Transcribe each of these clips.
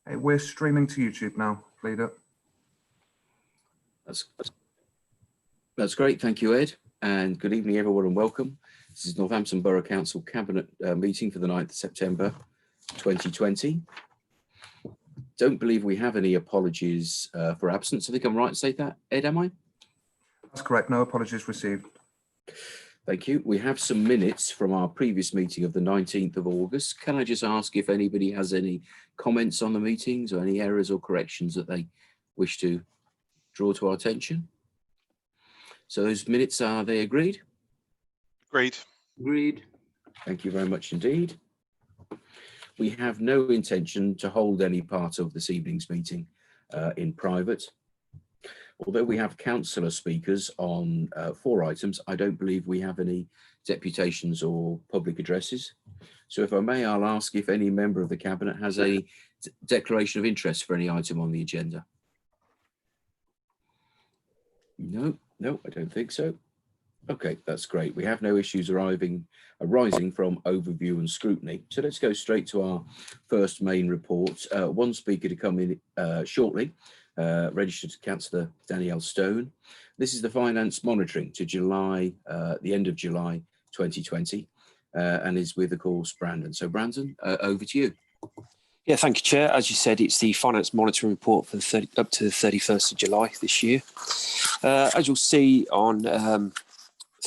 Hey, we're streaming to YouTube now, Leader. That's great. Thank you, Ed. And good evening, everyone, and welcome. This is Northampton Borough Council Cabinet meeting for the 9th of September 2020. Don't believe we have any apologies for absence. I think I'm right to say that, Ed, am I? That's correct. No apologies received. Thank you. We have some minutes from our previous meeting of the 19th of August. Can I just ask if anybody has any comments on the meetings or any errors or corrections that they wish to draw to our attention? So those minutes, are they agreed? Agreed. Agreed. Thank you very much indeed. We have no intention to hold any part of this evening's meeting in private. Although we have councillor speakers on 4 items, I don't believe we have any deputations or public addresses. So if I may, I'll ask if any member of the Cabinet has a declaration of interest for any item on the agenda. No, I don't think so. Okay, that's great. We have no issues arising from overview and scrutiny. So let's go straight to our first main report. One speaker to come in shortly, registered Councillor Danielle Stone. This is the finance monitoring to July, the end of July 2020, and is with, of course, Brandon. So Brandon, over to you. Yeah, thank you, Chair. As you said, it's the finance monitoring report for up to the 31st of July this year. As you'll see on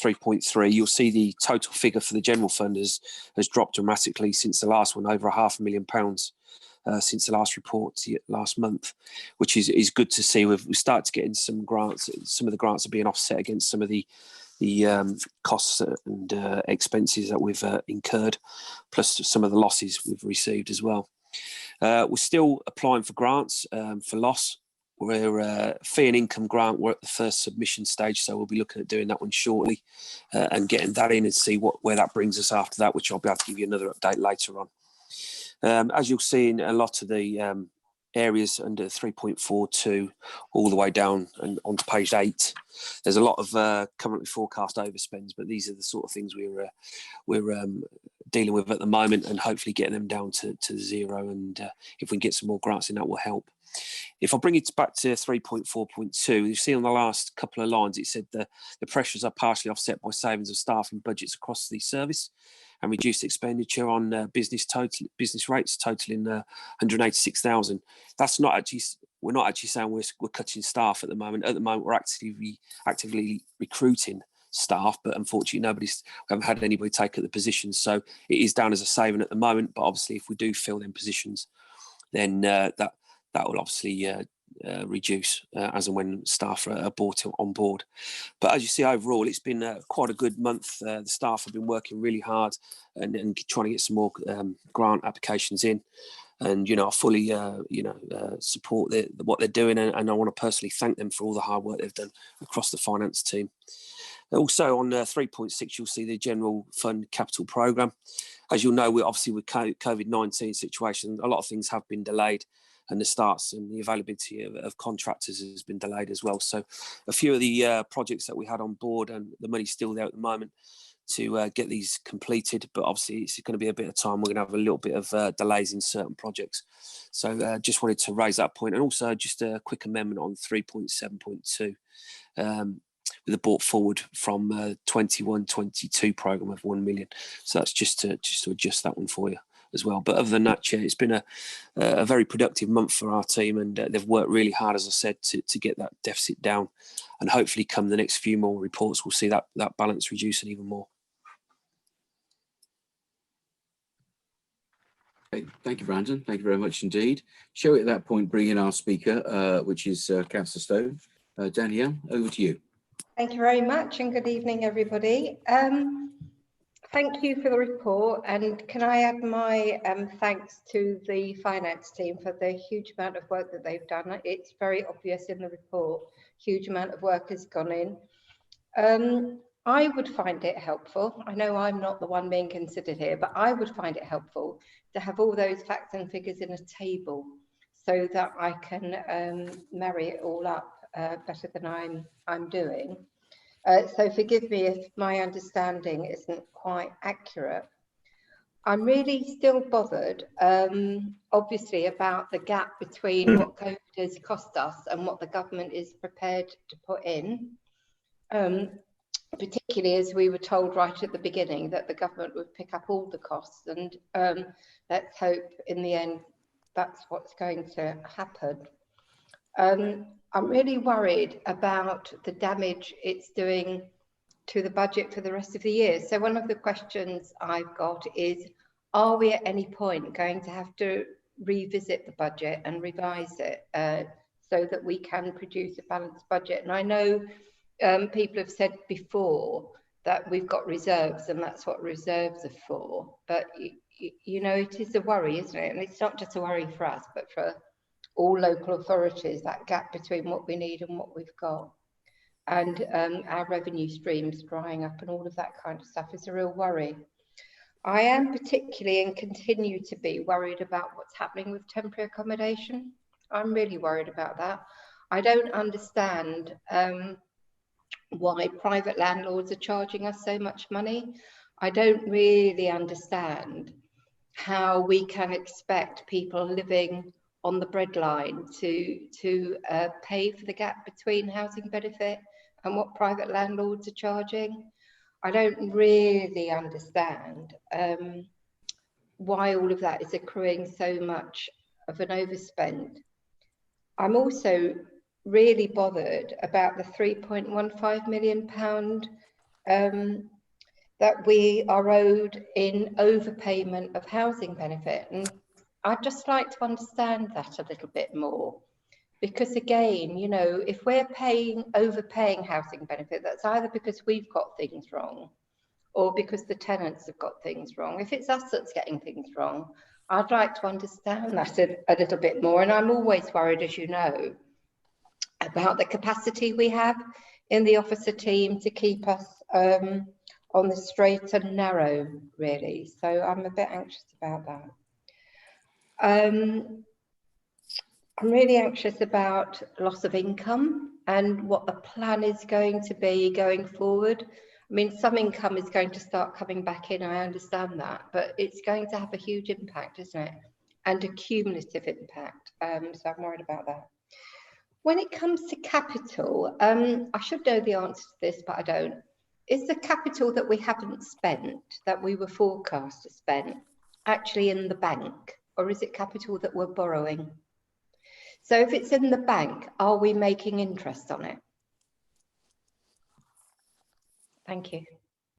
3.3, you'll see the total figure for the general fund has dropped dramatically since the last one, over £500,000 since the last report last month, which is good to see. We've started to get in some grants. Some of the grants are being offset against some of the costs and expenses that we've incurred, plus some of the losses we've received as well. We're still applying for grants for loss. We're fee and income grant. We're at the first submission stage, so we'll be looking at doing that one shortly and getting that in and see where that brings us after that, which I'll be able to give you another update later on. As you'll see in a lot of the areas under 3.42 all the way down and onto page 8, there's a lot of currently forecast overspends, but these are the sort of things we're dealing with at the moment, and hopefully getting them down to zero, and if we can get some more grants in, that will help. If I bring it back to 3.4.2, you see on the last couple of lines, it said the pressures are partially offset by savings of staff and budgets across the service and reduced expenditure on business rates totaling 186,000. That's not actually, we're not actually saying we're cutting staff at the moment. At the moment, we're actively recruiting staff, but unfortunately we haven't had anybody take up the positions. So it is down as a saving at the moment, but obviously if we do fill them positions, then that will obviously reduce as and when staff are brought on board. But as you see, overall, it's been quite a good month. The staff have been working really hard and trying to get some more grant applications in. And, I fully, support what they're doing. And I want to personally thank them for all the hard work they've done across the finance team. Also on 3.6, you'll see the general fund capital programme. As you'll know, obviously with COVID-19 situation, a lot of things have been delayed, and the starts and the availability of contractors has been delayed as well. So a few of the projects that we had on board, and the money's still there at the moment to get these completed, but obviously it's going to be a bit of time. We're going to have a little bit of delays in certain projects. So just wanted to raise that point. And also just a quick amendment on 3.7.2 with a brought forward from 21-22 programme of 1 million. So that's just to adjust that one for you as well. But other than that, Chair, it's been a very productive month for our team, and they've worked really hard, as I said, to get that deficit down, and hopefully come the next few more reports we'll see that balance reducing even more. Okay, thank you, Brandon. Thank you very much indeed. Shall we at that point bring in our speaker, which is Councillor Stone. Danielle, over to you. Thank you very much, and good evening, everybody. Thank you for the report, and can I add my thanks to the finance team for the huge amount of work that they've done. It's very obvious in the report, huge amount of work has gone in. I would find it helpful, I know I'm not the one being considered here, but I would find it helpful to have all those facts and figures in a table so that I can marry it all up better than I'm doing. So forgive me if my understanding isn't quite accurate. I'm really still bothered, obviously, about the gap between what COVID has cost us and what the government is prepared to put in. Particularly as we were told right at the beginning that the government would pick up all the costs, and let's hope in the end that's what's going to happen. I'm really worried about the damage it's doing to the budget for the rest of the year. So one of the questions I've got is, are we at any point going to have to revisit the budget and revise it so that we can produce a balanced budget? And I know people have said before that we've got reserves and that's what reserves are for. But, you know, it is a worry, isn't it? And it's not just a worry for us, but for all local authorities, that gap between what we need and what we've got. And our revenue streams drying up and all of that kind of stuff is a real worry. I am particularly and continue to be worried about what's happening with temporary accommodation. I'm really worried about that. I don't understand why private landlords are charging us so much money. I don't really understand how we can expect people living on the breadline to pay for the gap between housing benefit and what private landlords are charging. I don't really understand why all of that is accruing so much of an overspend. I'm also really bothered about the £3.15 million that we are owed in overpayment of housing benefit. And I'd just like to understand that a little bit more. Because again, you know, if we're overpaying housing benefit, that's either because we've got things wrong or because the tenants have got things wrong. If it's us that's getting things wrong, I'd like to understand that a little bit more. And I'm always worried, as you know, about the capacity we have in the officer team to keep us on the straight and narrow, really. So I'm a bit anxious about that. I'm really anxious about loss of income and what the plan is going to be going forward. I mean, some income is going to start coming back in, I understand that, but it's going to have a huge impact, isn't it? And a cumulative impact. So I'm worried about that. When it comes to capital, I should know the answer to this, but I don't. Is the capital that we haven't spent, that we were forecast to spend, actually in the bank, or is it capital that we're borrowing? So if it's in the bank, are we making interest on it? Thank you.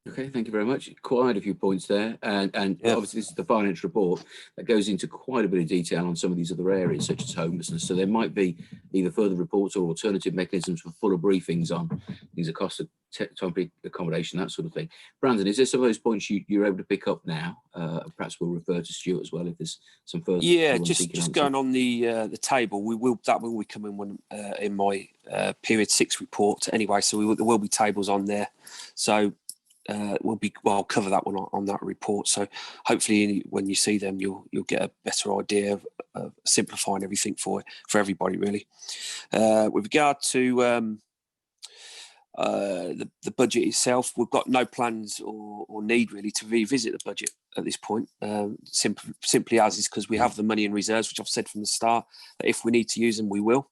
Okay, thank you very much. Quite a few points there. And obviously this is the finance report that goes into quite a bit of detail on some of these other areas, such as homelessness. So there might be either further reports or alternative mechanisms for fuller briefings on things, the cost of temporary accommodation, that sort of thing. Brandon, is there some of those points you're able to pick up now? Perhaps we'll refer to Stuart as well if there's some further. Yeah, just going on the table, that will be coming in my period 6 report anyway. So there will be tables on there. So I'll cover that one on that report. So hopefully when you see them, you'll get a better idea of simplifying everything for everybody, really. With regard to the budget itself, we've got no plans or need really to revisit the budget at this point. Simply as is because we have the money in reserves, which I've said from the start that if we need to use them, we will.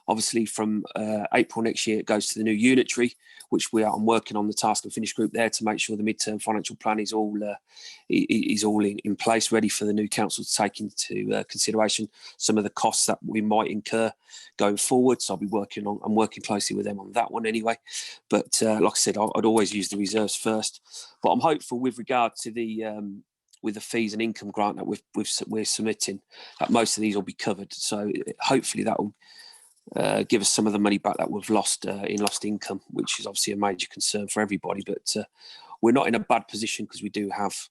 Obviously, from April next year, it goes to the new unitary, which I'm working on the task and finish group there to make sure the midterm financial plan is all in place, ready for the new council to take into consideration some of the costs that we might incur going forward. So I'm working closely with them on that one anyway. But like I said, I'd always use the reserves first. But I'm hopeful with regard to with the fees and income grant that we're submitting, that most of these will be covered. So hopefully that will give us some of the money back that we've lost in lost income, which is obviously a major concern for everybody. But we're not in a bad position because we do have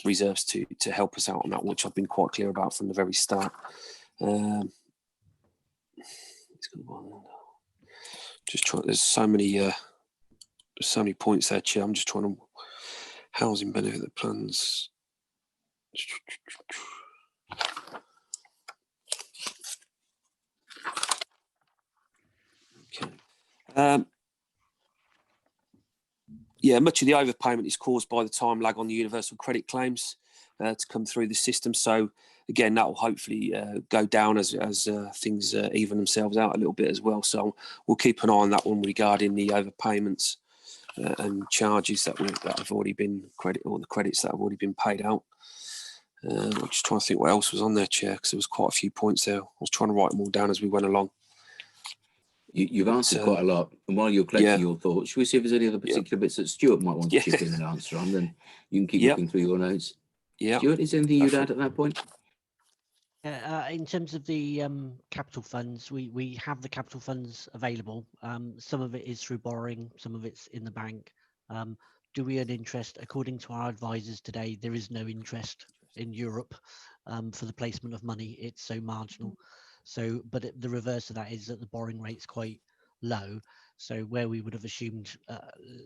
reserves to help us out on that, which I've been quite clear about from the very start. Just trying. There's so many points there, Chair. I'm just trying to housing benefit plans. Okay. Yeah, much of the overpayment is caused by the time lag on the universal credit claims to come through the system. So again, that will hopefully go down as things even themselves out a little bit as well. So we'll keep an eye on that one regarding the overpayments and charges that have already been the credits that have already been paid out. I'm just trying to think what else was on there, Chair, because there was quite a few points there. I was trying to write them all down as we went along. You've answered quite a lot. And while you're collecting your thoughts, should we see if there's any other particular bits that Stuart might want to chip in and answer on? Then you can keep looking through your notes. Yeah. Stuart, is there anything you'd add at that point? In terms of the capital funds, we have the capital funds available. Some of it is through borrowing, some of it's in the bank. Do we earn interest? According to our advisors today, there is no interest in Europe for the placement of money. It's so marginal. So, but the reverse of that is that the borrowing rate's quite low. So where we would have assumed,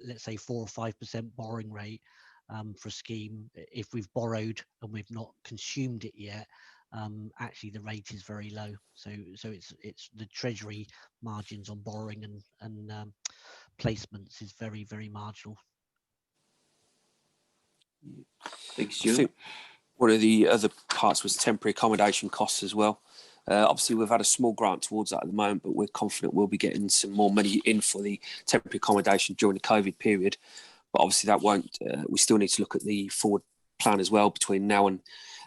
let's say 4 or 5% borrowing rate for a scheme, if we've borrowed and we've not consumed it yet, actually the rate is very low. So it's the treasury margins on borrowing and placements is very, very marginal. Thanks, I think one of the other parts was temporary accommodation costs as well. Obviously, we've had a small grant towards that at the moment, but we're confident we'll be getting some more money in for the temporary accommodation during the COVID period. But obviously, that won't. We still need to look at the forward plan as well between now and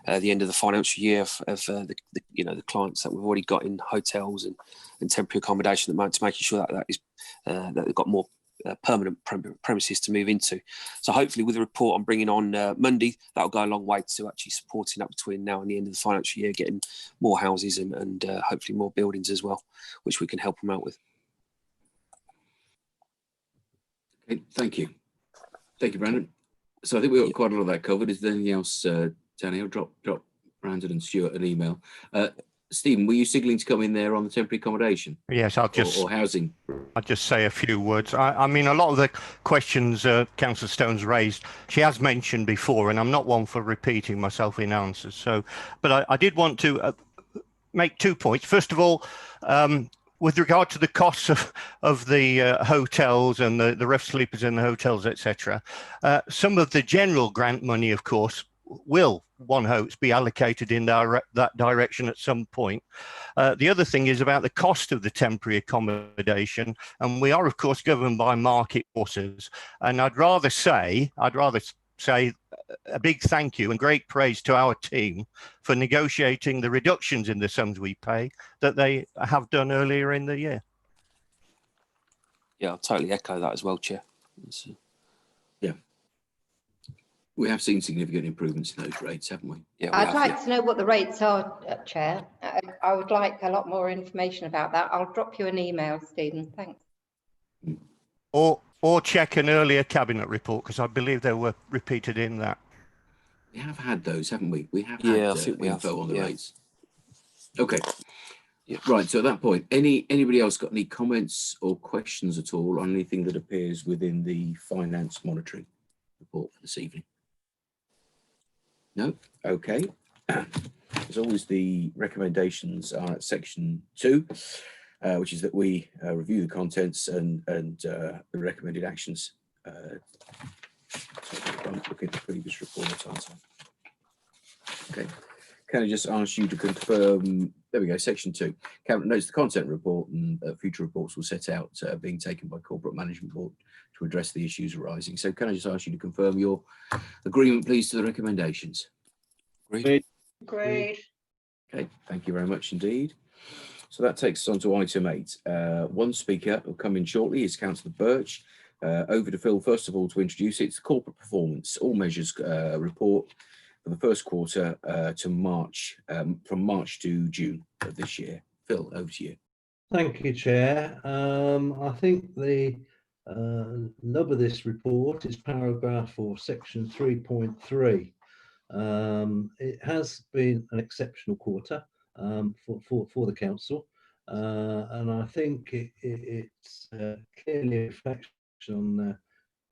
the end of the financial year of the clients that we've already got in hotels and temporary accommodation at the moment, to making sure that they've got more permanent premises to move into. So hopefully with the report I'm bringing on Monday, that'll go a long way to actually supporting that between now and the end of the financial year, getting more houses and hopefully more buildings as well, which we can help them out with. Okay, thank you, Brandon. So I think we've got quite a lot of that covered. Is there anything else, Danny? I'll drop Brandon and Stuart an email. Stephen, were you signaling to come in there on the temporary accommodation? Yes, I'll housing. I'll just say a few words. I mean, a lot of the questions Councillor Stone's raised, she has mentioned before, and I'm not one for repeating myself in answers. So, but I did want to make 2 points. First of all, with regard to the costs of the hotels and the rough sleepers in the hotels, etc., some of the general grant money, of course, will, one hopes, be allocated in that direction at some point. The other thing is about the cost of the temporary accommodation, and we are, of course, governed by market forces. And I'd rather say a big thank you and great praise to our team for negotiating the reductions in the sums we pay that they have done earlier in the year. Yeah, I'll totally echo that as well, Chair. Yeah. We have seen significant improvements in those rates, haven't we? Yeah, I'd like to know what the rates are, Chair. I would like a lot more information about that. I'll drop you an email, Stephen. Thanks. Or check an earlier cabinet report, because I believe they were repeated in that. We have had those, haven't we? We have had I think we info have, on the yeah. rates. Okay. Yeah. Right. So at that point, anybody else got any comments or questions at all on anything that appears within the finance monitoring report for this evening? No? Okay. As always, the recommendations are at section 2, which is that we review the contents and the recommended actions. Look at the previous report. Okay. Can I just ask you to confirm? There we go. Section 2. Cabinet notes the content report and future reports will set out being taken by Corporate Management Board to address the issues arising. So can I just ask you to confirm your agreement, please, to the recommendations? Agreed. Great. Okay, thank you very much indeed. So that takes us on to item 8. One speaker will come in shortly is Councillor Birch. Over to Phil, first of all, to introduce its corporate performance, all measures report for the first quarter to March, from March to June of this year. Phil, over to you. Thank you, Chair. I think the nub of this report is paragraph or section 3.3. It has been an exceptional quarter for the council, and I think it's clearly a reflection on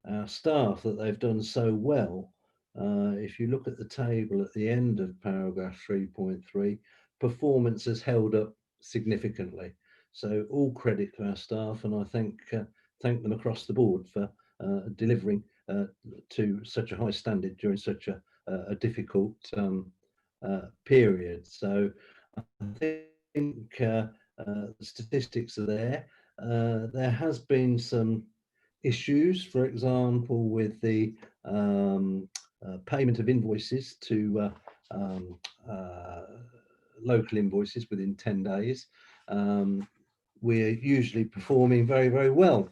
our staff that they've done so well. If you look at the table at the end of paragraph 3.3, performance has held up significantly. So all credit to our staff, and I thank them across the board for delivering to such a high standard during such a difficult period. So I think the statistics are there. There has been some issues, for example, with the payment of invoices to local invoices within 10 days. We're usually performing very, very well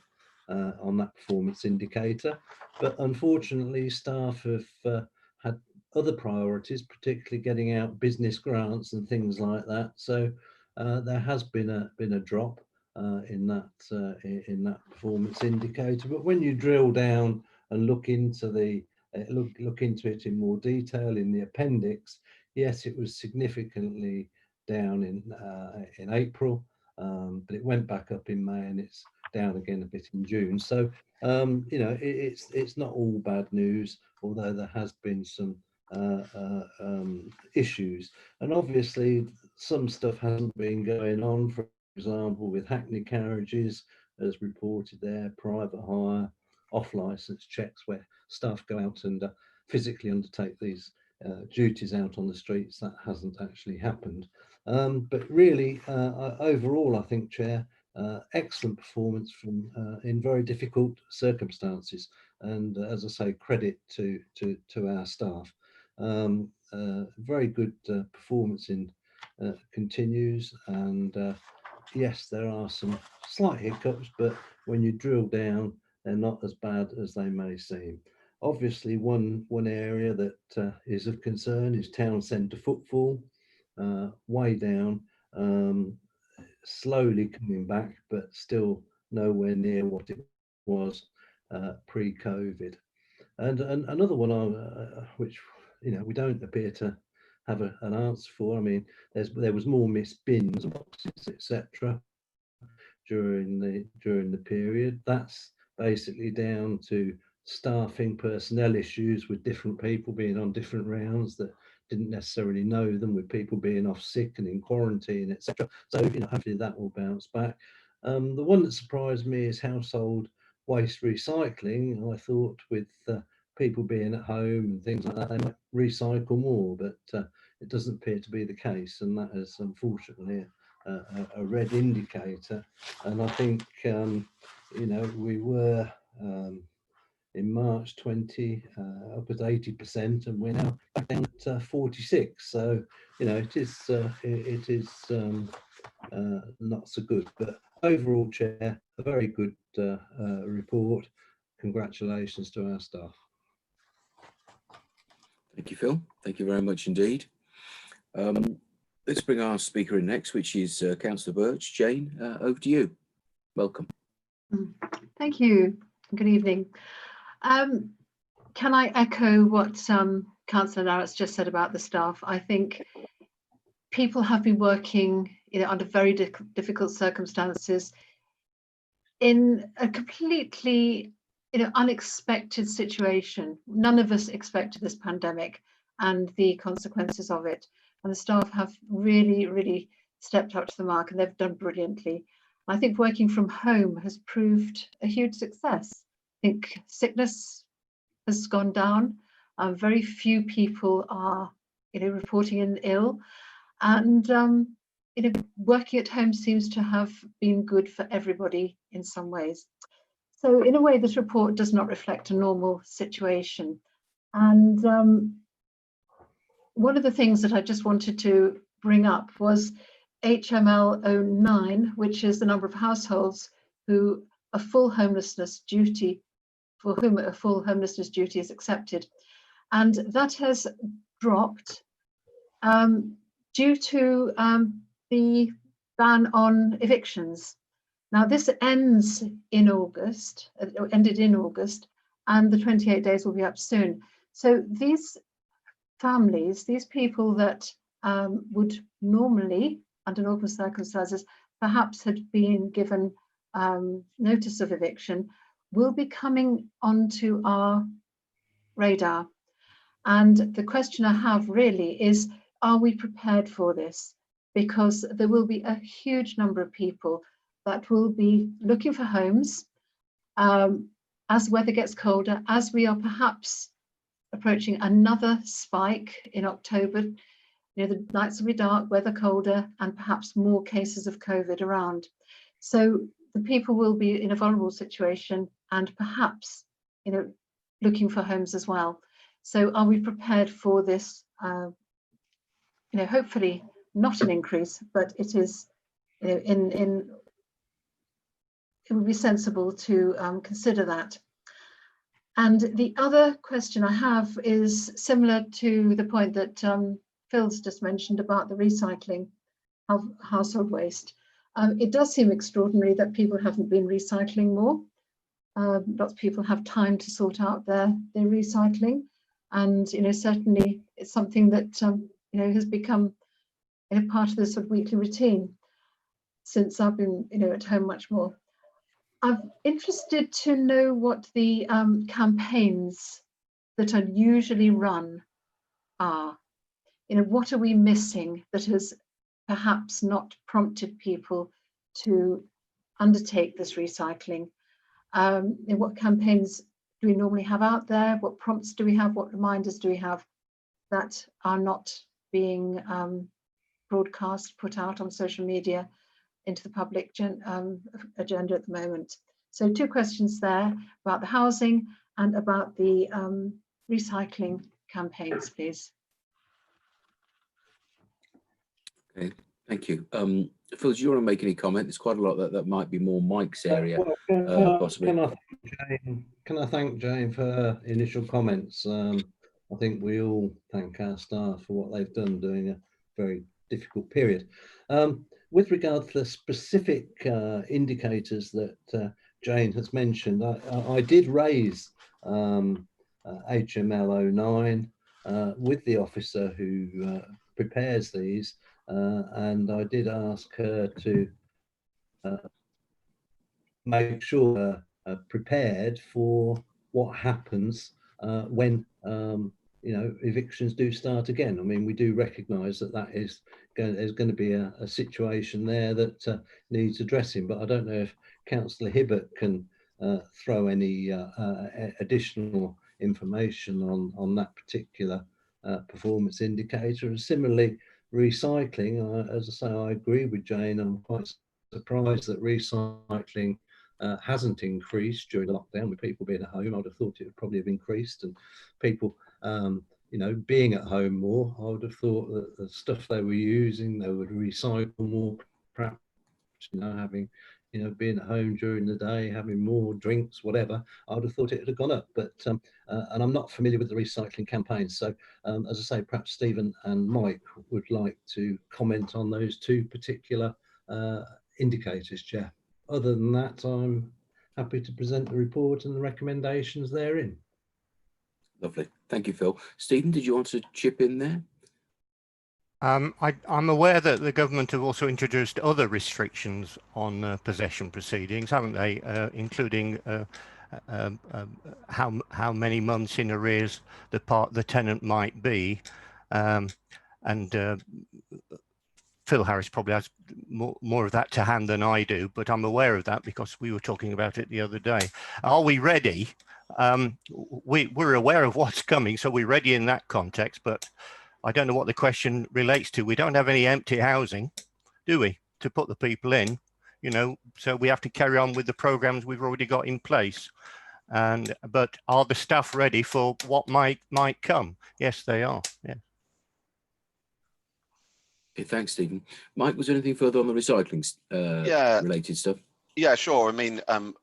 on that performance indicator, but unfortunately staff have had other priorities, particularly getting out business grants and things like that. So there has been a drop in that performance indicator. But when you drill down and look into look into it in more detail in the appendix, yes, it was significantly down in April, but it went back up in May, and it's down again a bit in June. So you know, it's not all bad news, although there has been some issues, and obviously some stuff hasn't been going on. For example, with Hackney carriages, as reported there, private hire, off license checks where staff go out and physically undertake these duties out on the streets. That hasn't actually happened. But really, overall, I think, Chair, excellent performance from in very difficult circumstances. And as I say, credit to our staff. Very good performance in continues, and yes, there are some slight hiccups, but when you drill down, they're not as bad as they may seem. Obviously, one area that is of concern is town centre footfall, way down, slowly coming back, but still nowhere near what it was pre-COVID. And another one which, you know, we don't appear to have an answer for. I mean, there was more missed bins, boxes, etc. during the period. That's basically down to staffing, personnel issues with different people being on different rounds that didn't necessarily know them, with people being off sick and in quarantine, etc. So, you know, hopefully that will bounce back. The one that surprised me is household waste recycling. I thought with people being at home and things like that, they might recycle more, but it doesn't appear to be the case, and that is unfortunately a red indicator. And I think you know, we were in March 20 up at 80%, and we're now back down at 46. So, you know, it is not so good, but overall, Chair, a very good report. Congratulations to our staff. Thank you, Phil. Thank you very much indeed. Let's bring our speaker in next, which is Councillor Birch. Jane, over to you. Welcome. Thank you. Good evening. Can I echo what Councillor Larratt's just said about the staff? I think people have been working, you know, under very difficult circumstances in a completely, you know, unexpected situation. None of us expected this pandemic and the consequences of it. And the staff have really, really stepped up to the mark, and they've done brilliantly. I think working from home has proved a huge success. I think sickness has gone down. Very few people are, you know, reporting in ill, and you know, working at home seems to have been good for everybody in some ways. So in a way, this report does not reflect a normal situation. And one of the things that I just wanted to bring up was HML 09, which is the number of households who a full homelessness duty, for whom a full homelessness duty is accepted. And that has dropped due to the ban on evictions. Now this ends in August, ended in August, and the 28 days will be up soon. So these families, these people that would normally, under normal circumstances, perhaps had been given notice of eviction, will be coming onto our radar. And the question I have really is, are we prepared for this? Because there will be a huge number of people that will be looking for homes, as weather gets colder, as we are perhaps approaching another spike in October, the nights will be dark, weather colder, and perhaps more cases of COVID around. So the people will be in a vulnerable situation and perhaps, looking for homes as well. So are we prepared for this? Hopefully not an increase, but it is, it would be sensible to consider that. And the other question I have is similar to the point that Phil's just mentioned about the recycling of household waste. It does seem extraordinary that people haven't been recycling more. Lots of people have time to sort out their recycling, and certainly it's something that has become part of the sort of weekly routine since I've been at home much more. I'm interested to know what the campaigns that are usually run are. What are we missing that has perhaps not prompted people to undertake this recycling? What campaigns do we normally have out there? What prompts do we have? What reminders do we have that are not being broadcast, put out on social media into the public agenda at the moment? So 2 questions there about the housing and about the recycling campaigns, please. Okay, thank you. Phil, do you want to make any comment? There's quite a lot that might be more Mike's area, possibly. Can I thank Jane for her initial comments? I think we all thank our staff for what they've done during a very difficult period. With regard to the specific indicators that Jane has mentioned, I did raise HML 09 with the officer who prepares these, and I did ask her to make sure prepared for what happens when evictions do start again. I mean, we do recognise that there's going to be a situation there that needs addressing, but I don't know if Councillor Hibbert can throw any additional information on that particular performance indicator. And similarly, recycling, as I say, I agree with Jane. I'm quite surprised that recycling hasn't increased during the lockdown with people being at home. I would have thought it would probably have increased, and people being at home more. I would have thought that the stuff they were using, they would recycle more, perhaps, having, being at home during the day, having more drinks, whatever. I would have thought it would have gone up, but and I'm not familiar with the recycling campaigns. So as I say, perhaps Stephen and Mike would like to comment on those 2 particular indicators, Chair. Other than that, I'm happy to present the report and the recommendations therein. Lovely. Thank you, Phil. Stephen, did you want to chip in there? I'm aware that the government have also introduced other restrictions on possession proceedings, haven't they? Including how many months in arrears the tenant might be, and Phil Harris probably has more of that to hand than I do, but I'm aware of that because we were talking about it the other day. Are we ready? We're aware of what's coming, so we're ready in that context, but I don't know what the question relates to. We don't have any empty housing, do we, to put the people in, so we have to carry on with the programs we've already got in place. But are the staff ready for what might come? Yes, they are. Yeah. Okay, thanks, Stephen. Mike, was there anything further on the recycling related stuff? Yeah, sure. I mean, I'm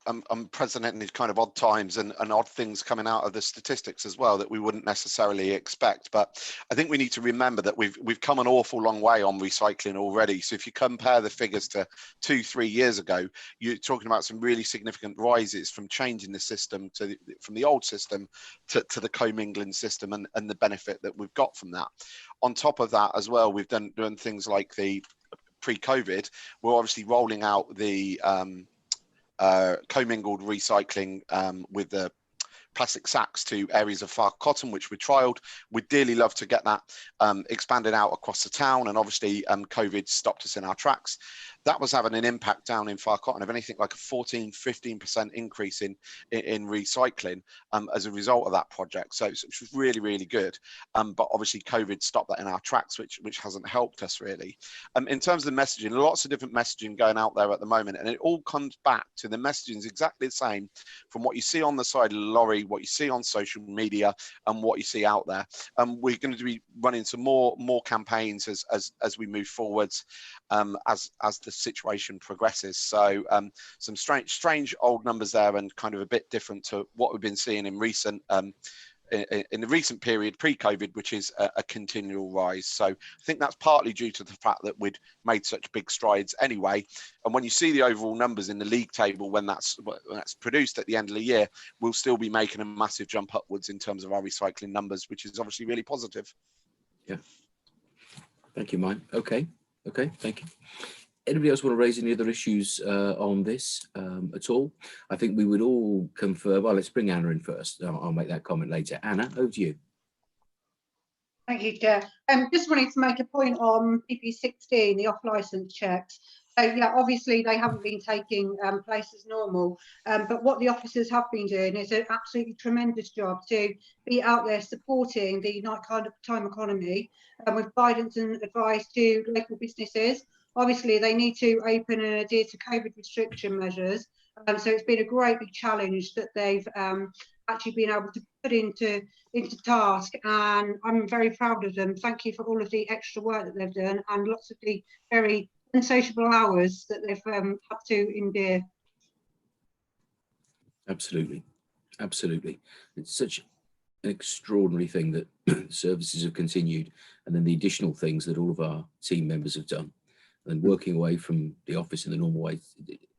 presenting kind of odd times and odd things coming out of the statistics as well that we wouldn't necessarily expect. But I think we need to remember that we've come an awful long way on recycling already. So if you compare the figures to 2-3 years ago, you're talking about some really significant rises from changing the system from the old system to the commingling system and the benefit that we've got from that. On top of that as well, we've done things like the pre-COVID, we're obviously rolling out the commingled recycling with the plastic sacks to areas of Far Cotton, which we trialled. We'd dearly love to get that expanded out across the town, and obviously COVID stopped us in our tracks. that was having an impact down in Far Cotton of anything like a 14-15% increase in recycling as a result of that project. So it was really, really good. But obviously COVID stopped that in our tracks, which hasn't helped us really. In terms of the messaging, lots of different messaging going out there at the moment, and it all comes back to the messaging is exactly the same from what you see on the side of the lorry, what you see on social media, and what you see out there. We're going to be running some more campaigns as we move forwards, as the situation progresses. So some strange old numbers there, and kind of a bit different to what we've been seeing in recent in the recent period pre-COVID, which is a continual rise. So I think that's partly due to the fact that we'd made such big strides anyway. And when you see the overall numbers in the league table, when that's produced at the end of the year, we'll still be making a massive jump upwards in terms of our recycling numbers, which is obviously really positive. Yeah. Thank you, Mike. Okay, thank you. Anybody else want to raise any other issues on this at all? I think we would all confer. Well, let's bring Anna in first. I'll make that comment later. Anna, over to you. Thank you, Chair. Just wanted to make a point on PP16, the off-licence checks. So yeah, obviously they haven't been taking place as normal, but what the officers have been doing is an absolutely tremendous job to be out there supporting the night kind of time economy with guidance and advice to local businesses. Obviously, they need to open and adhere to COVID restriction measures. So it's been a great big challenge that they've actually been able to put into task, and I'm very proud of them. Thank you for all of the extra work that they've done and lots of the very unsociable hours that they've had to endure. Absolutely. It's such an extraordinary thing that services have continued, and then the additional things that all of our team members have done. And working away from the office in the normal way,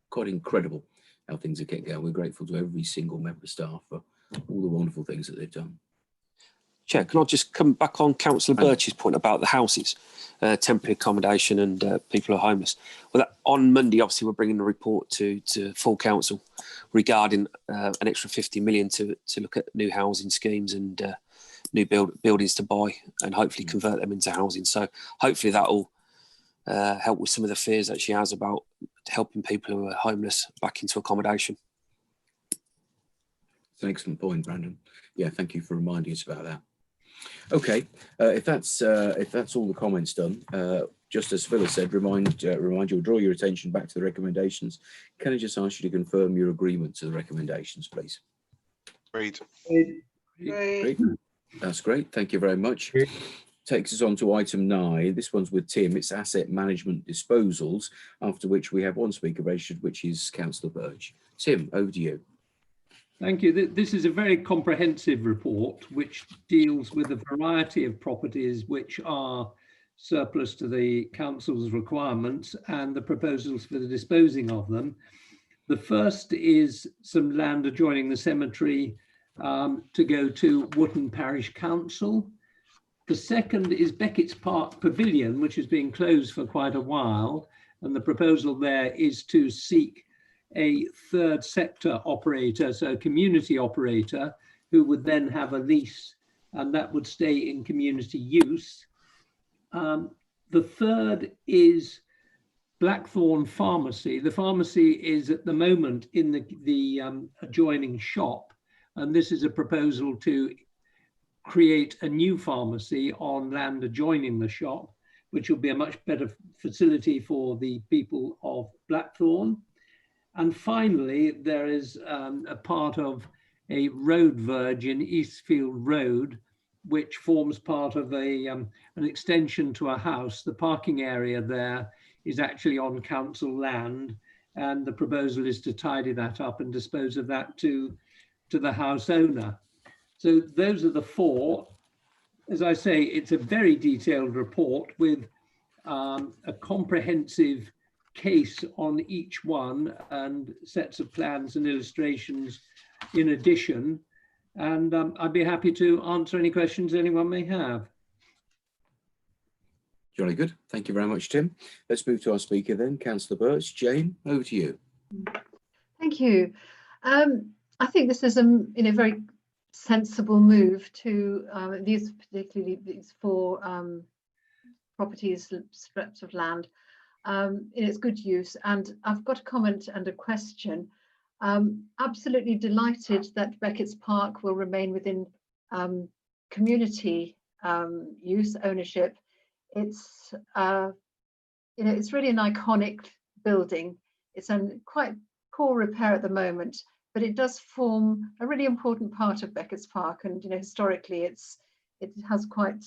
quite incredible how things are getting going. We're grateful to every single member of staff for all the wonderful things that they've done. Chair, can I just come back on Councillor Birch's point about the houses, temporary accommodation and people who are homeless? Well, on Monday, obviously, we're bringing a report to full council regarding an extra 50 million to look at new housing schemes and new buildings to buy and hopefully convert them into housing. So hopefully that will help with some of the fears that she has about helping people who are homeless back into accommodation. It's an excellent point, Brandon. Yeah, thank you for reminding us about that. Okay, if that's all the comments done, just as Phyllis said, remind you, draw your attention back to the recommendations. Can I just ask you to confirm your agreement to the recommendations, please? Agreed. Great. That's great. Thank you very much. Takes us on to item 9. This one's with Tim. It's asset management disposals, after which we have one speaker registered, which is Councillor Birch. Tim, over to you. Thank you. This is a very comprehensive report which deals with a variety of properties which are surplus to the council's requirements and the proposals for the disposing of them. The first is some land adjoining the cemetery to go to Wootton Parish Council. The second is Beckett's Park Pavilion, which has been closed for quite a while, and the proposal there is to seek a third sector operator, so a community operator, who would then have a lease, and that would stay in community use. The third is Blackthorn Pharmacy. The pharmacy is at the moment in the adjoining shop, and this is a proposal to create a new pharmacy on land adjoining the shop, which will be a much better facility for the people of Blackthorn. And finally, there is a part of a road verge in Eastfield Road, which forms part of an extension to a house. The parking area there is actually on council land, and the proposal is to tidy that up and dispose of that to the house owner. So those are the 4. As I say, it's a very detailed report with a comprehensive case on each one and sets of plans and illustrations in addition. And I'd be happy to answer any questions anyone may have. Jolly good. Thank you very much, Tim. Let's move to our speaker then, Councillor Birch. Jane, over to you. Thank you. I think this is a very sensible move to particularly these 4 properties, strips of land, in its good use. And I've got a comment and a question. Absolutely delighted that Beckett's Park will remain within community use, ownership. It's it's really an iconic building. It's in quite poor repair at the moment, but it does form a really important part of Beckett's Park. And historically, it has quite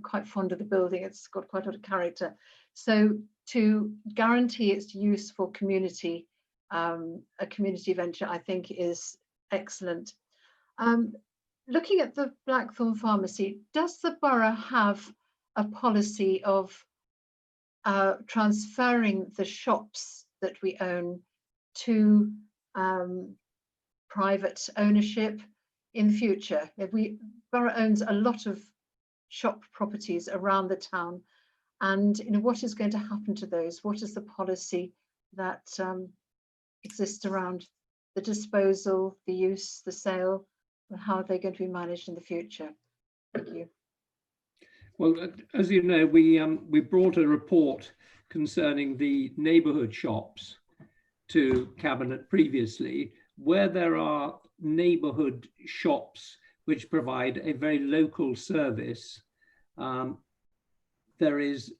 quite fond of the building. It's got quite a lot of character. So to guarantee its use for community, a community venture, I think is excellent. Looking at the Blackthorn Pharmacy, does the borough have a policy of transferring the shops that we own to private ownership in the future? If borough owns a lot of shop properties around the town, and what is going to happen to those? What is the policy that exists around the disposal, the use, the sale, and how are they going to be managed in the future? Thank you. Well, as you know, we brought a report concerning the neighbourhood shops to Cabinet previously, where there are neighbourhood shops which provide a very local service. There is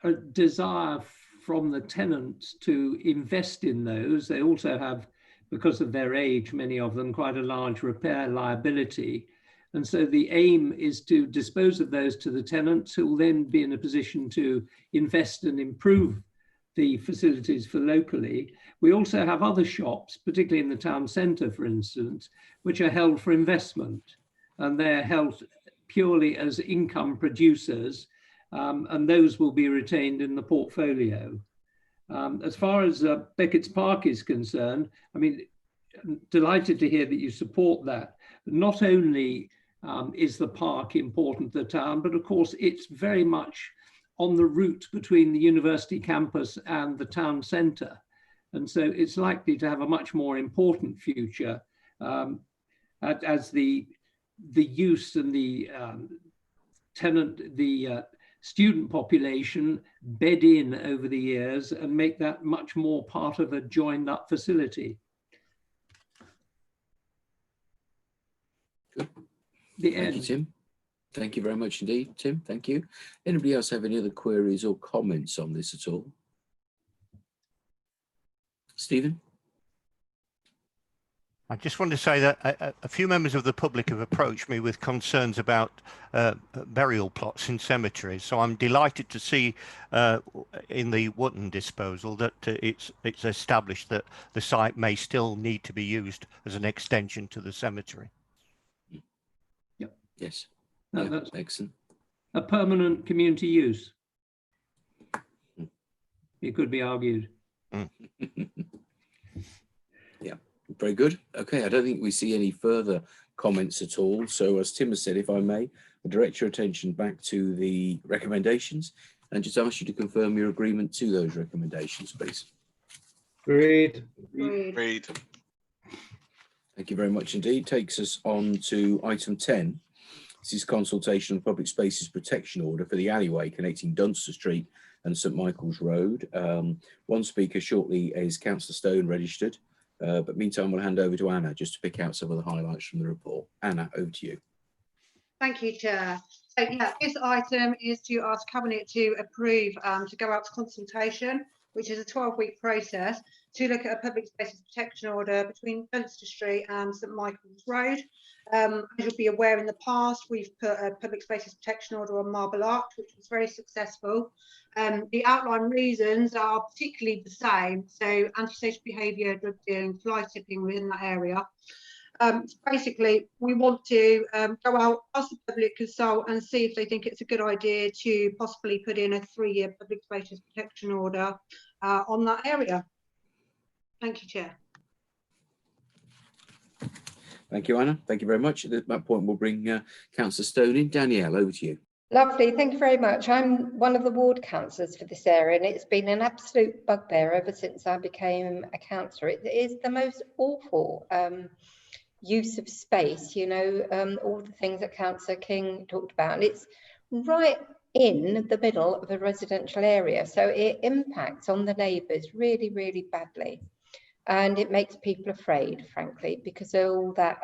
a desire from the tenants to invest in those. They also have, because of their age, many of them, quite a large repair liability. And so the aim is to dispose of those to the tenants, who will then be in a position to invest and improve the facilities for locally. We also have other shops, particularly in the town centre, for instance, which are held for investment, and they're held purely as income producers, and those will be retained in the portfolio. As far as Beckett's Park is concerned, I mean, delighted to hear that you support that. Not only is the park important to the town, but of course it's very much on the route between the university campus and the town centre. And so it's likely to have a much more important future as the use and the student population bed in over the years and make that much more part of a joined up facility. Thank you, Tim. Thank you very much indeed, Tim. Thank you. Anybody else have any other queries or comments on this at all? Stephen? I just want to say that a few members of the public have approached me with concerns about burial plots in cemeteries. So I'm delighted to see in the Wootton disposal that it's established that the site may still need to be used as an extension to the cemetery. Yep. Yes. No, yeah, that's excellent. A permanent community use. It could be argued. Yeah, very good. Okay, I don't think we see any further comments at all. So as Tim has said, if I may, I'll direct your attention back to the recommendations and just ask you to confirm your agreement to those recommendations, please. Agreed. Agreed. Thank you very much indeed. Takes us on to item 10. This is consultation on public spaces protection order for the alleyway connecting Dunster Street and St Michael's Road. One speaker shortly is Councillor Stone registered, but meantime we'll hand over to Anna just to pick out some of the highlights from the report. Anna, over to you. Thank you, Chair. So yeah, this item is to ask Cabinet to approve to go out to consultation, which is a 12-week process, to look at a public spaces protection order between Dunster Street and St Michael's Road. As you'll be aware, in the past, we've put a public spaces protection order on Marble Arch, which was very successful. The outline reasons are particularly the same. So antisocial behaviour, drug dealing, fly tipping within that area. So basically, we want to go out, ask the public, consult and see if they think it's a good idea to possibly put in a 3-year public spaces protection order on that area. Thank you, Chair. Thank you, Anna. Thank you very much. At that point, we'll bring Councillor Stone in. Danielle, over to you. Lovely, thank you very much. I'm one of the ward councillors for this area, and it's been an absolute bugbear ever since I became a councillor. It is the most awful use of space, you know, all the things that Councillor King talked about. And it's right in the middle of a residential area. So it impacts on the neighbours really, really badly. And it makes people afraid, frankly, because all that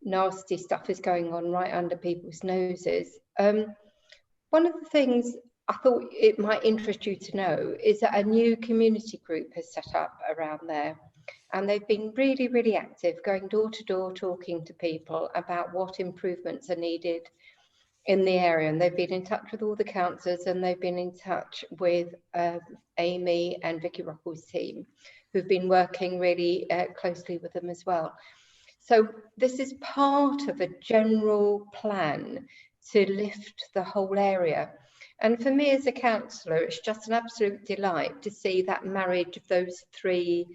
nasty stuff is going on right under people's noses. One of the things I thought it might interest you to know is that a new community group has set up around there. And they've been really, really active, going door to door, talking to people about what improvements are needed in the area. And they've been in touch with all the councillors, and they've been in touch with Amy and Vicky Ruckle's team, who've been working really closely with them as well. So this is part of a general plan to lift the whole area. And for me as a councillor, it's just an absolute delight to see that marriage of those three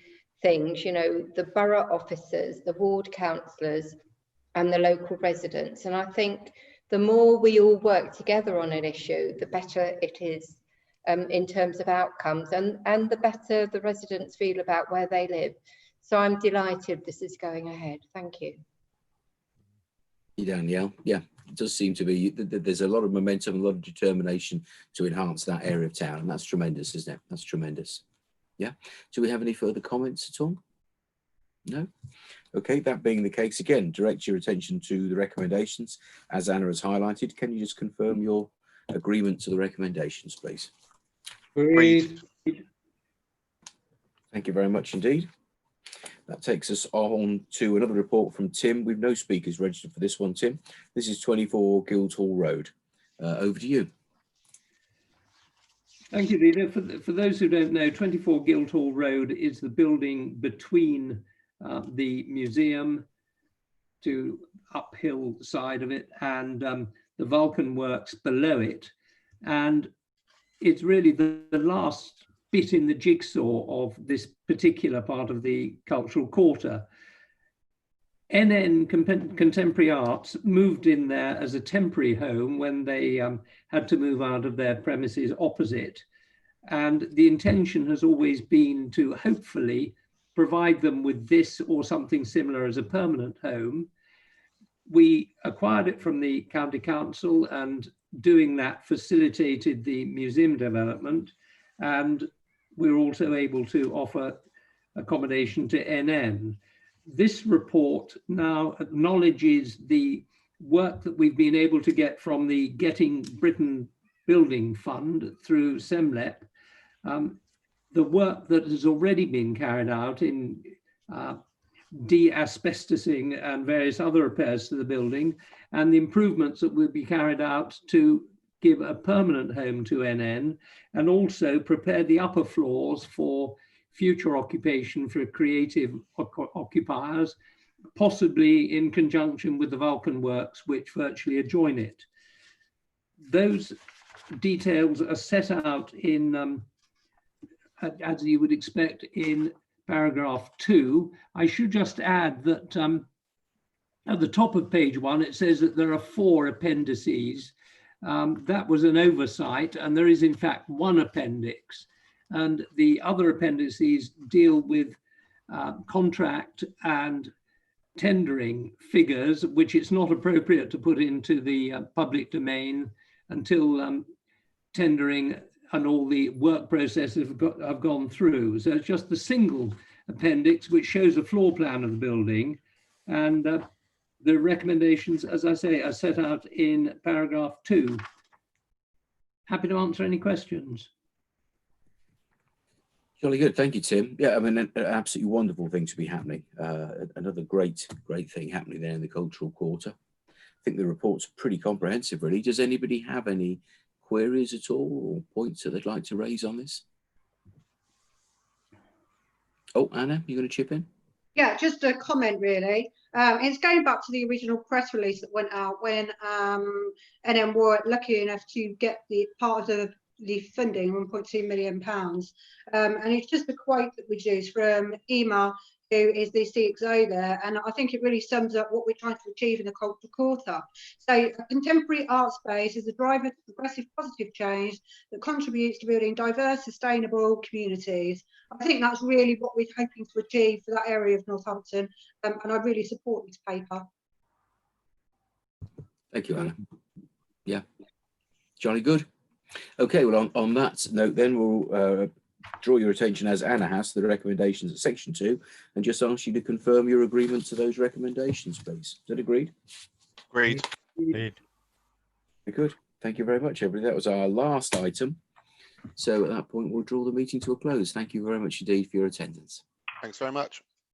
things, you know, the borough officers, the ward councillors and the local residents. And I think the more we all work together on an issue, the better it is in terms of outcomes, and the better the residents feel about where they live. So I'm delighted this is going ahead. Thank you. Danielle, yeah, it does seem to be that there's a lot of momentum, a lot of determination to enhance that area of town, and that's tremendous, isn't it? That's tremendous. Yeah. Do we have any further comments at all? No? Okay, that being the case, again, direct your attention to the recommendations as Anna has highlighted. Can you just confirm your agreement to the recommendations, please? Agreed. Thank you very much indeed. That takes us on to another report from Tim. We've no speakers registered for this one, Tim. This is 24 Guildhall Road. Over to you. Thank you, Leader. For those who don't know, 24 Guildhall Road is the building between the museum to uphill side of it and the Vulcan Works below it. And it's really the last bit in the jigsaw of this particular part of the cultural quarter. NN Contemporary Arts moved in there as a temporary home when they had to move out of their premises opposite. And the intention has always been to hopefully provide them with this or something similar as a permanent home. We acquired it from the County Council, and doing that facilitated the museum development. And we're also able to offer accommodation to NN. This report now acknowledges the work that we've been able to get from the Getting Britain Building Fund through SEMLEP, the work that has already been carried out in de-asbestosing and various other repairs to the building, and the improvements that will be carried out to give a permanent home to NN, and also prepare the upper floors for future occupation for creative occupiers, possibly in conjunction with the Vulcan Works, which virtually adjoin it. Those details are set out in, as you would expect, in paragraph 2. I should just add that at the top of page 1, it says that there are 4 appendices. That was an oversight, and there is in fact 1 appendix. And the other appendices deal with contract and tendering figures, which it's not appropriate to put into the public domain until tendering and all the work processes have gone through. So it's just the single appendix, which shows a floor plan of the building. And the recommendations, as I say, are set out in paragraph 2. Happy to answer any questions. Jolly good, thank you, Tim. Yeah, I mean, an absolutely wonderful thing to be happening. Another great thing happening there in the cultural quarter. I think the report's pretty comprehensive, really. Does anybody have any queries at all or points that they'd like to raise on this? Oh, Anna, you going to chip in? Yeah, just a comment really. It's going back to the original press release that went out when NN were lucky enough to get the part of the funding, £1.2 million. And it's just the quote that we use from Emma, who is the CXO there. And I think it really sums up what we're trying to achieve in the cultural quarter. So a contemporary art space is a driver to progressive positive change that contributes to building diverse, sustainable communities. I think that's really what we're hoping to achieve for that area of Northampton. And I really support this paper. Thank you, Anna. Yeah. Jolly good. Okay, well, on that note, then we'll draw your attention, as Anna has, to the recommendations at section 2, and just ask you to confirm your agreement to those recommendations, please. Is that agreed? Agreed. Indeed. Very good. Thank you very much, everybody. That was our last item. So at that point, we'll draw the meeting to a close. Thank you very much indeed for your attendance. Thanks very much.